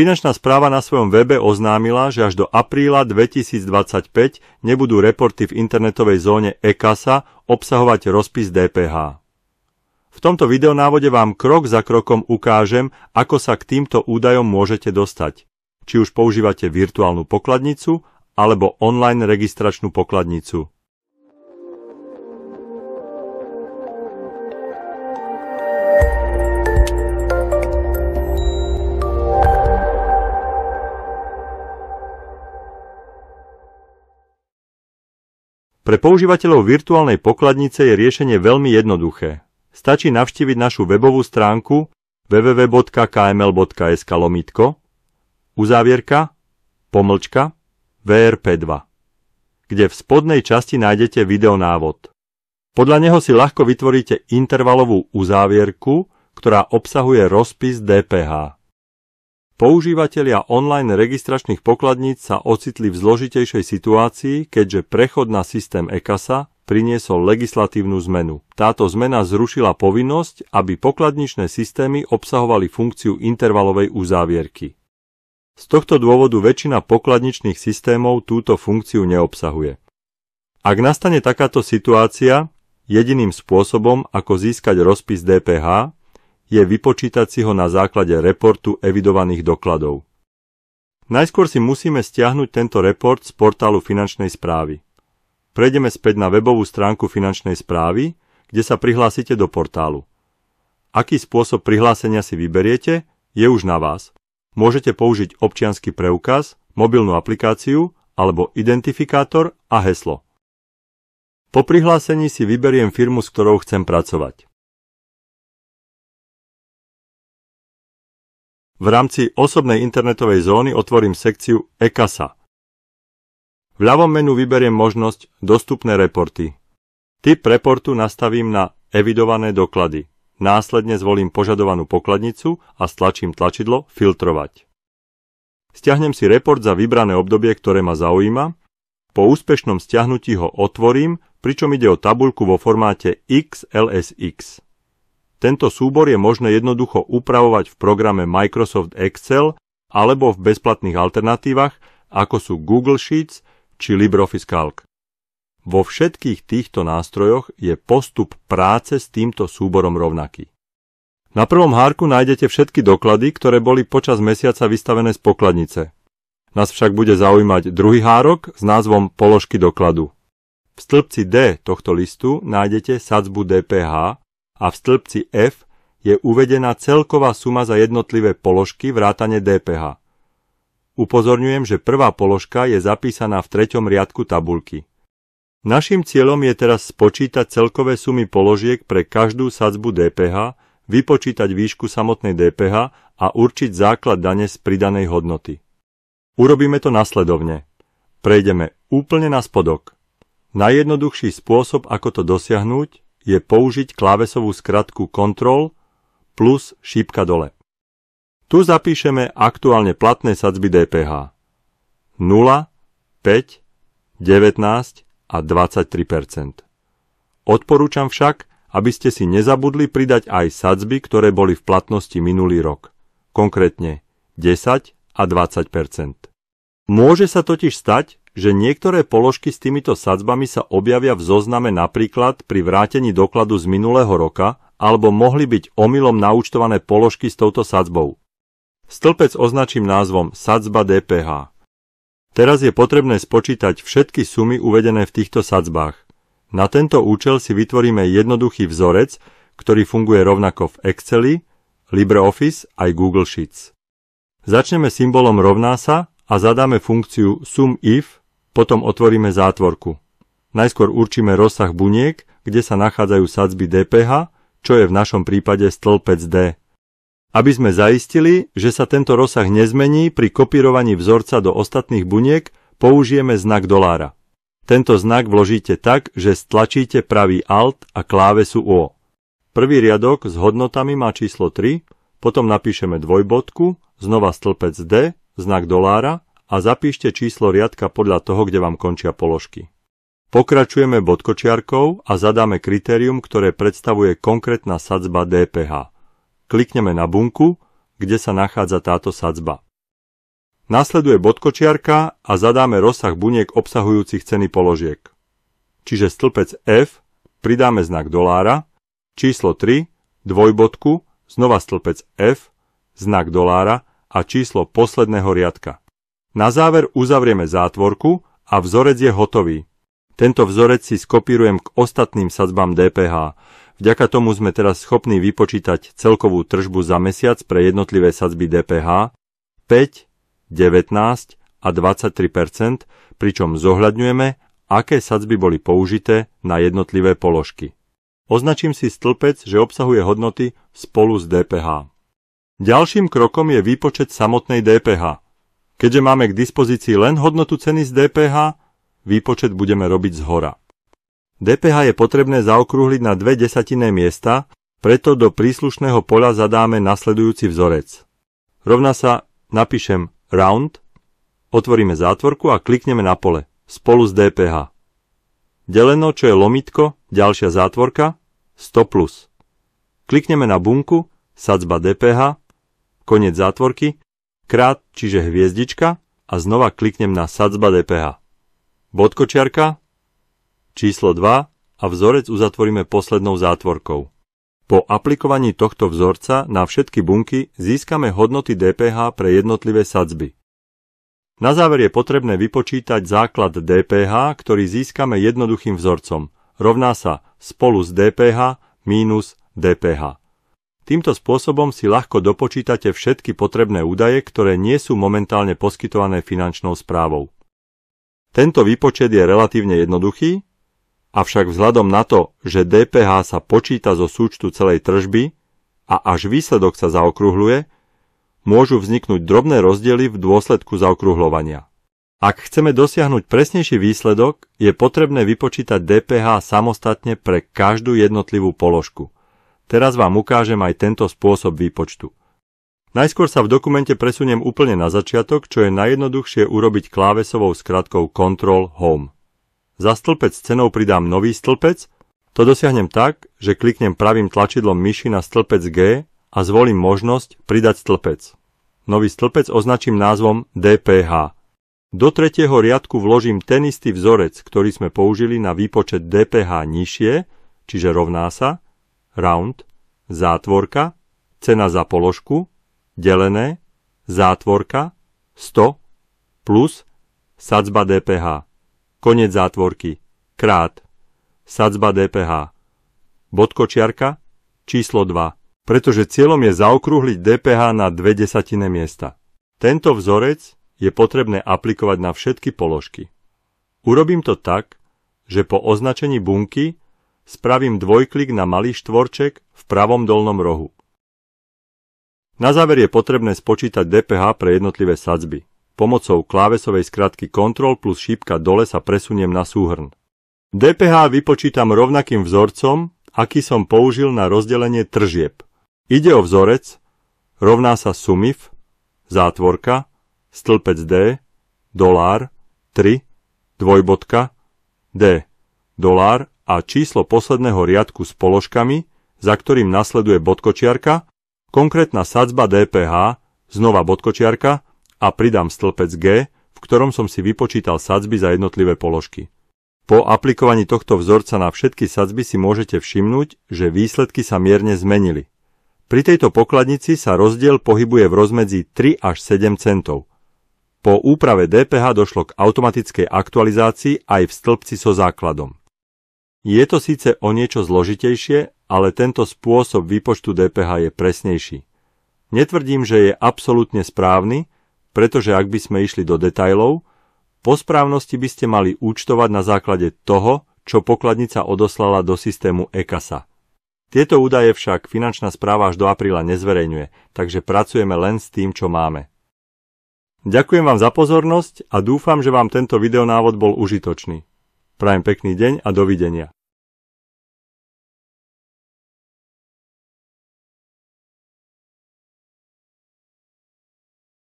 Finančná správa na svojom webe oznámila, že až do apríla 2025 nebudú reporty v internetovej zóne e-kasa obsahovať rozpis DPH. V tomto videonávode vám krok za krokom ukážem, ako sa k týmto údajom môžete dostať. Či už používate virtuálnu pokladnicu alebo online registračnú pokladnicu. Pre používateľov virtuálnej pokladnice je riešenie veľmi jednoduché. Stačí navštíviť našu webovú stránku www.kml.sk/VRP2, kde v spodnej časti nájdete videonávod. Podľa neho si ľahko vytvoríte intervalovú uzávierku, ktorá obsahuje rozpis DPH. Používatelia online registračných pokladníc sa ocitli v zložitejšej situácii, keďže prechod na systém e-kasa priniesol legislatívnu zmenu. Táto zmena zrušila povinnosť, aby pokladničné systémy obsahovali funkciu intervalovej uzávierky. Z tohto dôvodu väčšina pokladničných systémov túto funkciu neobsahuje. Ak nastane takáto situácia, jediným spôsobom, ako získať rozpis DPH, je vypočítať si ho na základe reportu evidovaných dokladov. Najskôr si musíme stiahnuť tento report z portálu finančnej správy. Prejdeme späť na webovú stránku finančnej správy, kde sa prihlásite do portálu. Aký spôsob prihlásenia si vyberiete, je už na vás. Môžete použiť občiansky preukaz, mobilnú aplikáciu alebo identifikátor a heslo. Po prihlásení si vyberiem firmu, s ktorou chcem pracovať. V rámci osobnej internetovej zóny otvorím sekciu e-kasa. V ľavom menu vyberiem možnosť Dostupné reporty. Typ reportu nastavím na Evidované doklady. Následne zvolím požadovanú pokladnicu a stlačím tlačidlo Filtrovať. Stiahnem si report za vybrané obdobie, ktoré ma zaujíma. Po úspešnom stiahnutí ho otvorím, pričom ide o tabuľku vo formáte XLSX. Tento súbor je možné jednoducho upravovať v programe Microsoft Excel alebo v bezplatných alternatívach, ako sú Google Sheets či LibreOffice Calc. Vo všetkých týchto nástrojoch je postup práce s týmto súborom rovnaký. Na prvom hárku nájdete všetky doklady, ktoré boli počas mesiaca vystavené z pokladnice. Nás však bude zaujímať druhý hárok s názvom Položky dokladu. V stĺpci D tohto listu nájdete sadzbu DPH, a v stĺpci F je uvedená celková suma za jednotlivé položky vrátane DPH. Upozorňujem, že prvá položka je zapísaná v 3. riadku tabuľky. Naším cieľom je teraz spočítať celkové sumy položiek pre každú sadzbu DPH, vypočítať výšku samotnej DPH a určiť základ dane z pridanej hodnoty. Urobíme to nasledovne. Prejdeme úplne na spodok. Najjednoduchší spôsob, ako to dosiahnuť, je použiť klávesovú skratku Ctrl plus šípka dole. Tu zapíšeme aktuálne platné sadzby DPH 0, 5, 19 a 23%. Odporúčam však, aby ste si nezabudli pridať aj sadzby, ktoré boli v platnosti minulý rok, konkrétne 10 a 20%. Môže sa totiž stať, že niektoré položky s týmito sadzbami sa objavia v zozname napríklad pri vrátení dokladu z minulého roka alebo mohli byť omylom naúčtované položky s touto sadzbou. Stĺpec označím názvom Sadzba DPH. Teraz je potrebné spočítať všetky sumy uvedené v týchto sadzbách. Na tento účel si vytvoríme jednoduchý vzorec, ktorý funguje rovnako v Exceli, LibreOffice aj Google Sheets. Začneme symbolom rovná sa a zadáme funkciu SumIf, potom otvoríme zátvorku. Najskôr určíme rozsah buniek, kde sa nachádzajú sadzby DPH, čo je v našom prípade stĺpec D. Aby sme zaistili, že sa tento rozsah nezmení pri kopírovaní vzorca do ostatných buniek, použijeme znak $. Tento znak vložíte tak, že stlačíte pravý Alt a klávesu O. Prvý riadok s hodnotami má číslo 3, potom napíšeme dvojbodku, znova stĺpec D, znak $, a zapíšte číslo riadka podľa toho, kde vám končia položky. Pokračujeme bodkočiarkou a zadáme kritérium, ktoré predstavuje konkrétna sadzba DPH. Klikneme na bunku, kde sa nachádza táto sadzba. Nasleduje bodkočiarka a zadáme rozsah buniek obsahujúcich ceny položiek. Čiže stĺpec F, pridáme znak dolára, číslo 3, dvojbodku, znova stĺpec F, znak dolára a číslo posledného riadka. Na záver uzavrieme zátvorku a vzorec je hotový. Tento vzorec si skopírujem k ostatným sadzbám DPH. Vďaka tomu sme teraz schopní vypočítať celkovú tržbu za mesiac pre jednotlivé sadzby DPH 5, 19 a 23%, pričom zohľadňujeme, aké sadzby boli použité na jednotlivé položky. Označím si stĺpec, že obsahuje hodnoty spolu s DPH. Ďalším krokom je výpočet samotnej DPH. Keďže máme k dispozícii len hodnotu ceny z DPH, výpočet budeme robiť zhora. DPH je potrebné zaokrúhliť na 2/10 miesta, preto do príslušného poľa zadáme nasledujúci vzorec. Rovná sa, napíšem round, otvoríme zátvorku a klikneme na pole spolu s DPH. Deleno, čo je lomitko, ďalšia zátvorka, 100+. Klikneme na bunku, sadzba DPH, koniec zátvorky, krát, čiže hviezdička a znova kliknem na sadzba DPH. Bodkočiarka, číslo 2 a vzorec uzatvoríme poslednou zátvorkou. Po aplikovaní tohto vzorca na všetky bunky získame hodnoty DPH pre jednotlivé sadzby. Na záver je potrebné vypočítať základ DPH, ktorý získame jednoduchým vzorcom. Rovná sa spolu s DPH mínus DPH. Týmto spôsobom si ľahko dopočítate všetky potrebné údaje, ktoré nie sú momentálne poskytované finančnou správou. Tento výpočet je relatívne jednoduchý, avšak vzhľadom na to, že DPH sa počíta zo súčtu celej tržby a až výsledok sa zaokrúhľuje, môžu vzniknúť drobné rozdiely v dôsledku zaokrúhľovania. Ak chceme dosiahnuť presnejší výsledok, je potrebné vypočítať DPH samostatne pre každú jednotlivú položku. Teraz vám ukážem aj tento spôsob výpočtu. Najskôr sa v dokumente presuniem úplne na začiatok, čo je najjednoduchšie urobiť klávesovou skratkou Ctrl Home. Za stĺpec s cenou pridám nový stĺpec, to dosiahnem tak, že kliknem pravým tlačidlom myši na stĺpec G a zvolím možnosť pridať stĺpec. Nový stĺpec označím názvom DPH. Do tretieho riadku vložím ten istý vzorec, ktorý sme použili na výpočet DPH nižšie, čiže rovná sa, round, zátvorka, cena za položku, delené, zátvorka, 100, plus, sadzba DPH. Koniec zátvorky, krát, sadzba DPH, bodkočiarka, číslo 2, pretože cieľom je zaokrúhliť DPH na 2/10 miesta. Tento vzorec je potrebné aplikovať na všetky položky. Urobím to tak, že po označení bunky spravím dvojklik na malý štvorček v pravom dolnom rohu. Na záver je potrebné spočítať DPH pre jednotlivé sadzby. Pomocou klávesovej skratky Ctrl plus šípka dole sa presuniem na súhrn. DPH vypočítam rovnakým vzorcom, aký som použil na rozdelenie tržieb. Ide o vzorec, rovná sa SUMIF, zátvorka, stĺpec D, dolár, 3, dvojbodka, D, dolár a číslo posledného riadku s položkami, za ktorým nasleduje bodkočiarka, konkrétna sadzba DPH, znova bodkočiarka, a pridám stĺpec G, v ktorom som si vypočítal sadzby za jednotlivé položky. Po aplikovaní tohto vzorca na všetky sadzby si môžete všimnúť, že výsledky sa mierne zmenili. Pri tejto pokladnici sa rozdiel pohybuje v rozmedzi 3 až 7 centov. Po úprave DPH došlo k automatickej aktualizácii aj v stĺpci so základom. Je to síce o niečo zložitejšie, ale tento spôsob výpočtu DPH je presnejší. Netvrdím, že je absolútne správny, pretože ak by sme išli do detailov, po správnosti by ste mali účtovať na základe toho, čo pokladnica odoslala do systému eKasa. Tieto údaje však finančná správa až do apríla nezverejňuje, takže pracujeme len s tým, čo máme. Ďakujem vám za pozornosť a dúfam, že vám tento videonávod bol užitočný. Prajem pekný deň a dovidenia.